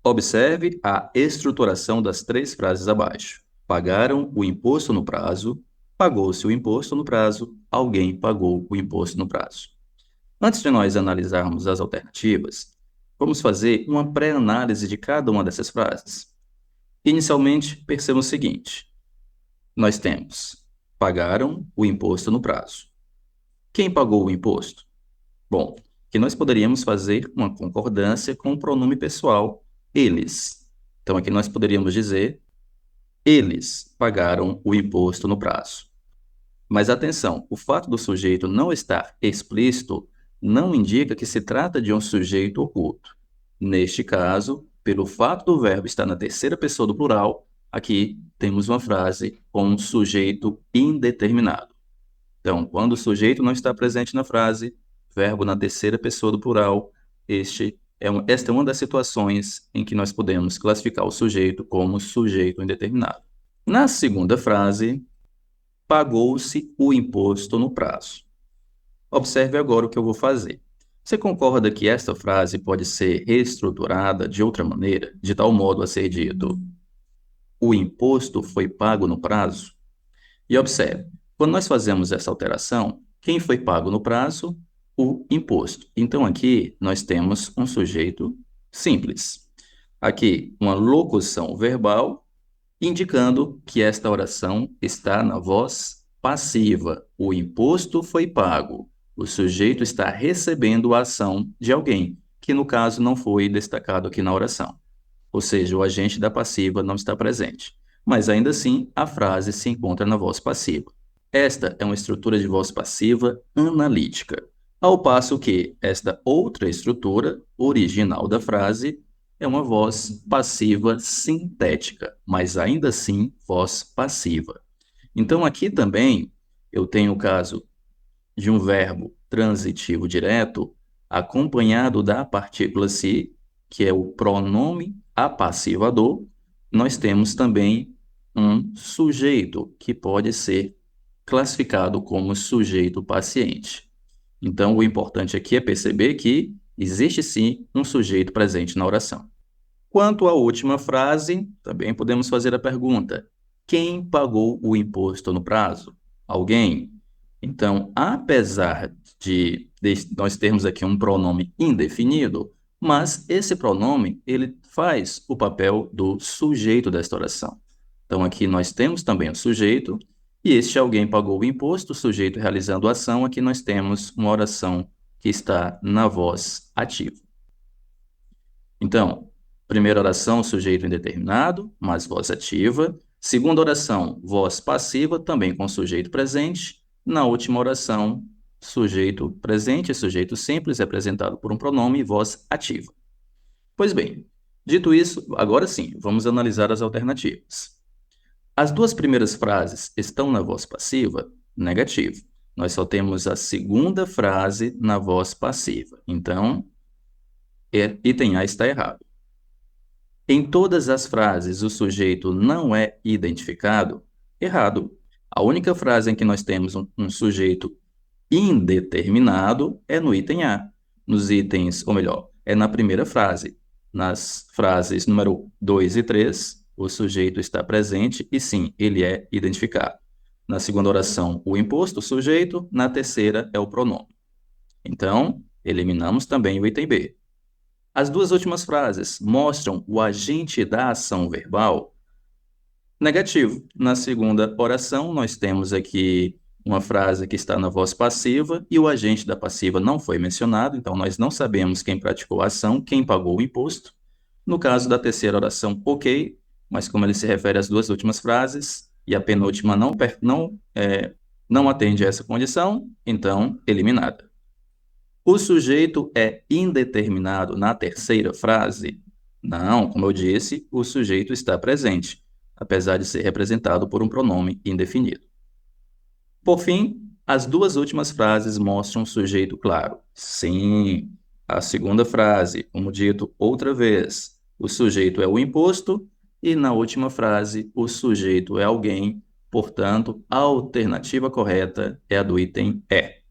Observe a estruturação das três frases abaixo. Pagaram o imposto no prazo, pagou-se o imposto no prazo, alguém pagou o imposto no prazo. Antes de nós analisarmos as alternativas, vamos fazer uma pré-análise de cada uma dessas frases. Inicialmente, perceba o seguinte: nós temos pagaram o imposto no prazo. Quem pagou o imposto? Bom, que nós poderíamos fazer uma concordância com o pronome pessoal, eles. Então, aqui nós poderíamos dizer, eles pagaram o imposto no prazo. Mas atenção, o fato do sujeito não estar explícito não indica que se trata de um sujeito oculto. Neste caso, pelo fato do verbo estar na terceira pessoa do plural, aqui temos uma frase com um sujeito indeterminado. Então, quando o sujeito não está presente na frase, verbo na terceira pessoa do plural, esta é uma das situações em que nós podemos classificar o sujeito como sujeito indeterminado. Na segunda frase, pagou-se o imposto no prazo. Observe agora o que eu vou fazer. Você concorda que esta frase pode ser reestruturada de outra maneira, de tal modo a ser dito: o imposto foi pago no prazo? E observe, quando nós fazemos essa alteração, quem foi pago no prazo? O imposto. Então, aqui nós temos um sujeito simples. Aqui, uma locução verbal, indicando que esta oração está na voz passiva. O imposto foi pago. O sujeito está recebendo a ação de alguém, que no caso não foi destacado aqui na oração. Ou seja, o agente da passiva não está presente. Mas ainda assim, a frase se encontra na voz passiva. Esta é uma estrutura de voz passiva analítica, ao passo que esta outra estrutura, original da frase, é uma voz passiva sintética, mas ainda assim voz passiva. Então, aqui também eu tenho o caso de um verbo transitivo direto acompanhado da partícula se, que é o pronome apassivador. Nós temos também um sujeito, que pode ser classificado como sujeito paciente. Então, o importante aqui é perceber que existe sim um sujeito presente na oração. Quanto à última frase, também podemos fazer a pergunta: quem pagou o imposto no prazo? Alguém? Então, apesar de nós termos aqui um pronome indefinido, mas esse pronome ele faz o papel do sujeito desta oração. Então, aqui nós temos também o sujeito, e este alguém pagou o imposto, o sujeito realizando a ação. Aqui nós temos uma oração que está na voz ativa. Então, primeira oração, sujeito indeterminado, mas voz ativa. Segunda oração, voz passiva, também com sujeito presente. Na última oração, sujeito presente, sujeito simples, representado por um pronome e voz ativa. Pois bem, dito isso, agora sim, vamos analisar as alternativas. As duas primeiras frases estão na voz passiva? Negativo. Nós só temos a segunda frase na voz passiva. Então, item A está errado. Em todas as frases, o sujeito não é identificado? Errado. A única frase em que nós temos um sujeito indeterminado é no item A. Nos itens, ou melhor, é na primeira frase. Nas frases número 2 e 3, o sujeito está presente e sim, ele é identificado. Na segunda oração, o imposto, o sujeito. Na terceira, é o pronome. Então, eliminamos também o item B. As duas últimas frases mostram o agente da ação verbal? Negativo. Na segunda oração, nós temos aqui uma frase que está na voz passiva e o agente da passiva não foi mencionado, então nós não sabemos quem praticou a ação, quem pagou o imposto. No caso da terceira oração, ok, mas como ele se refere às duas últimas frases e a penúltima não atende a essa condição, então eliminada. O sujeito é indeterminado na terceira frase? Não, como eu disse, o sujeito está presente, apesar de ser representado por um pronome indefinido. Por fim, as duas últimas frases mostram um sujeito claro. Sim, a segunda frase, como dito outra vez, o sujeito é o imposto, e na última frase, o sujeito é alguém. Portanto, a alternativa correta é a do item E.